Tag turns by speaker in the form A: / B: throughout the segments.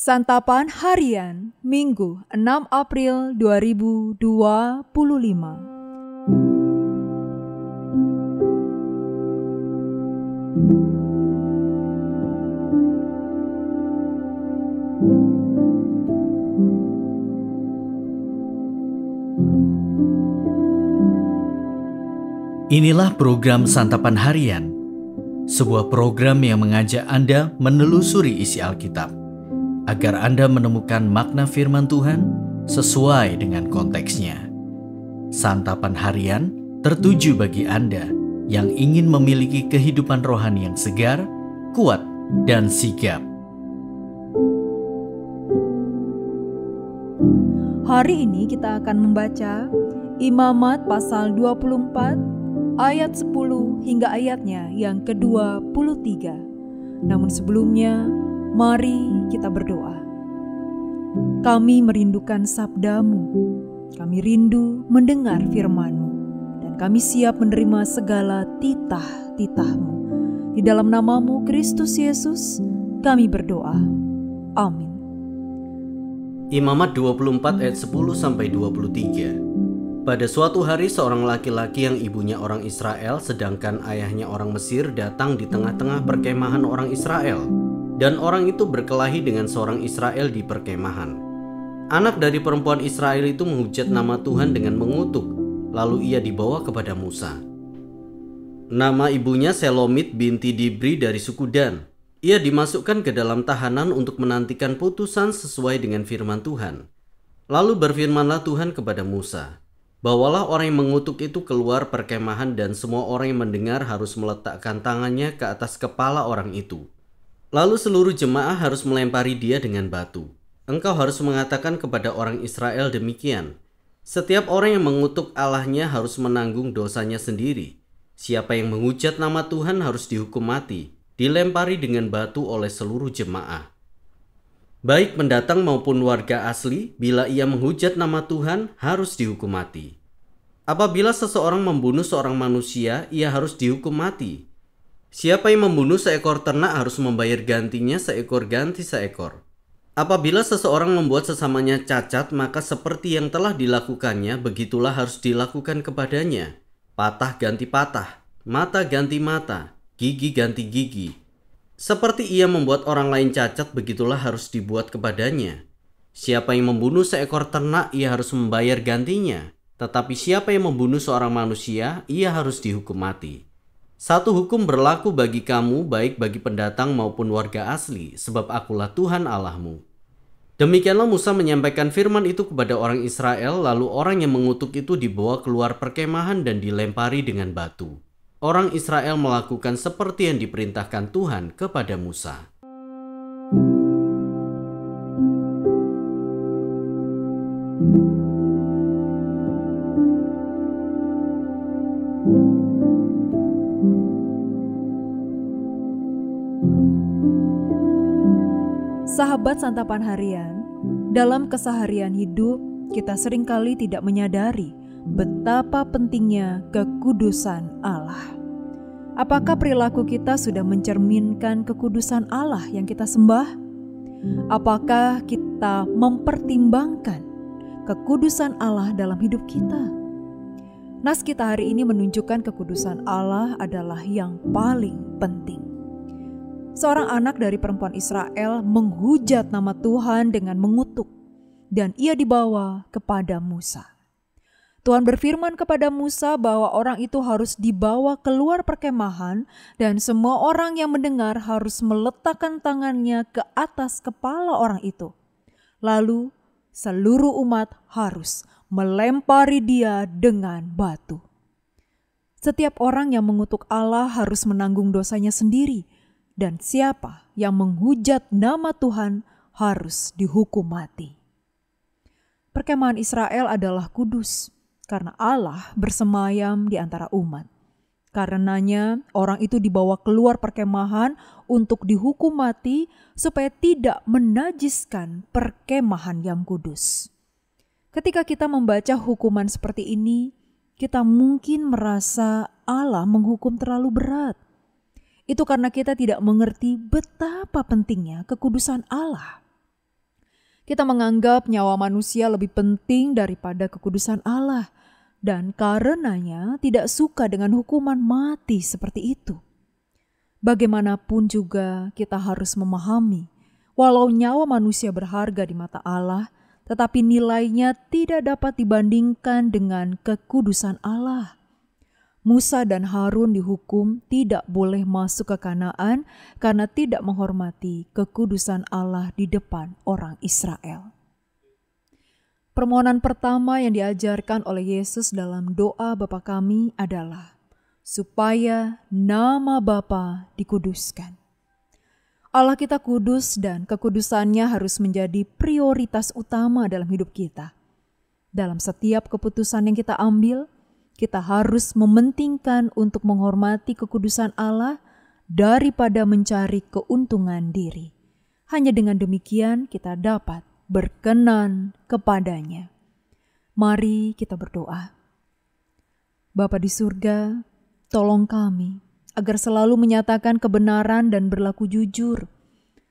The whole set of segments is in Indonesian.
A: Santapan Harian Minggu 6 April 2025.
B: Inilah program Santapan Harian, sebuah program yang mengajak Anda menelusuri isi Alkitab, agar Anda menemukan makna firman Tuhan sesuai dengan konteksnya. Santapan Harian tertuju bagi Anda yang ingin memiliki kehidupan rohani yang segar, kuat, dan sigap.
A: Hari ini kita akan membaca Imamat pasal 24 ayat 10 hingga ayatnya yang ke-23. Namun sebelumnya, mari kita berdoa. Kami merindukan sabda-Mu, kami rindu mendengar firman-Mu, dan kami siap menerima segala titah-titah-Mu. Di dalam nama-Mu, Kristus Yesus, kami berdoa. Amin.
C: Imamat 24 ayat 10-23. Pada suatu hari seorang laki-laki yang ibunya orang Israel sedangkan ayahnya orang Mesir datang di tengah-tengah perkemahan orang Israel, dan orang itu berkelahi dengan seorang Israel di perkemahan. Anak dari perempuan Israel itu menghujat nama Tuhan dengan mengutuk, lalu ia dibawa kepada Musa. Nama ibunya Selomit binti Dibri dari suku Dan. Ia dimasukkan ke dalam tahanan untuk menantikan putusan sesuai dengan firman Tuhan. Lalu berfirmanlah Tuhan kepada Musa, "Bawalah orang yang mengutuk itu keluar perkemahan, dan semua orang yang mendengar harus meletakkan tangannya ke atas kepala orang itu. Lalu seluruh jemaah harus melempari dia dengan batu. Engkau harus mengatakan kepada orang Israel demikian, setiap orang yang mengutuk Allahnya harus menanggung dosanya sendiri. Siapa yang menghujat nama Tuhan harus dihukum mati, dilempari dengan batu oleh seluruh jemaah. Baik pendatang maupun warga asli, bila ia menghujat nama Tuhan, harus dihukum mati. Apabila seseorang membunuh seorang manusia, ia harus dihukum mati. Siapa yang membunuh seekor ternak harus membayar gantinya seekor ganti seekor. Apabila seseorang membuat sesamanya cacat, maka seperti yang telah dilakukannya, begitulah harus dilakukan kepadanya. Patah ganti patah, mata ganti mata, gigi ganti gigi. Seperti ia membuat orang lain cacat, begitulah harus dibuat kepadanya. Siapa yang membunuh seekor ternak, ia harus membayar gantinya. Tetapi siapa yang membunuh seorang manusia, ia harus dihukum mati. Satu hukum berlaku bagi kamu, baik bagi pendatang maupun warga asli, sebab akulah Tuhan Allahmu." Demikianlah Musa menyampaikan firman itu kepada orang Israel, lalu orang yang mengutuk itu dibawa keluar perkemahan dan dilempari dengan batu. Orang Israel melakukan seperti yang diperintahkan Tuhan kepada Musa.
A: Sahabat Santapan Harian, dalam keseharian hidup kita seringkali tidak menyadari betapa pentingnya kekudusan Allah. Apakah perilaku kita sudah mencerminkan kekudusan Allah yang kita sembah? Apakah kita mempertimbangkan kekudusan Allah dalam hidup kita? Nas kita hari ini menunjukkan kekudusan Allah adalah yang paling penting. Seorang anak dari perempuan Israel menghujat nama Tuhan dengan mengutuk, dan ia dibawa kepada Musa. Tuhan berfirman kepada Musa bahwa orang itu harus dibawa keluar perkemahan, dan semua orang yang mendengar harus meletakkan tangannya ke atas kepala orang itu. Lalu seluruh umat harus melempari dia dengan batu. Setiap orang yang mengutuk Allah harus menanggung dosanya sendiri, dan siapa yang menghujat nama Tuhan harus dihukum mati. Perkemahan Israel adalah kudus, karena Allah bersemayam di antara umat. Karenanya orang itu dibawa keluar perkemahan untuk dihukum mati supaya tidak menajiskan perkemahan yang kudus. Ketika kita membaca hukuman seperti ini, kita mungkin merasa Allah menghukum terlalu berat. Itu karena kita tidak mengerti betapa pentingnya kekudusan Allah. Kita menganggap nyawa manusia lebih penting daripada kekudusan Allah, dan karenanya tidak suka dengan hukuman mati seperti itu. Bagaimanapun juga kita harus memahami, walau nyawa manusia berharga di mata Allah, tetapi nilainya tidak dapat dibandingkan dengan kekudusan Allah. Musa dan Harun dihukum tidak boleh masuk ke Kanaan karena tidak menghormati kekudusan Allah di depan orang Israel. Permohonan pertama yang diajarkan oleh Yesus dalam doa Bapa kami adalah supaya nama Bapa dikuduskan. Allah kita kudus dan kekudusannya harus menjadi prioritas utama dalam hidup kita. Dalam setiap keputusan yang kita ambil, kita harus mementingkan untuk menghormati kekudusan Allah daripada mencari keuntungan diri. Hanya dengan demikian kita dapat berkenan kepadanya. Mari kita berdoa. Bapa di surga, tolong kami agar selalu menyatakan kebenaran dan berlaku jujur.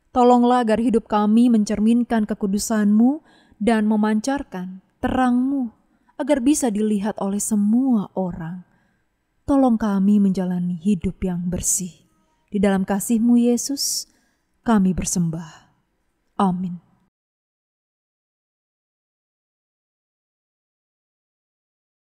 A: Tolonglah agar hidup kami mencerminkan kekudusan-Mu dan memancarkan terang-Mu, agar bisa dilihat oleh semua orang. Tolong kami menjalani hidup yang bersih. Di dalam kasih-Mu Yesus, kami bersembah. Amin.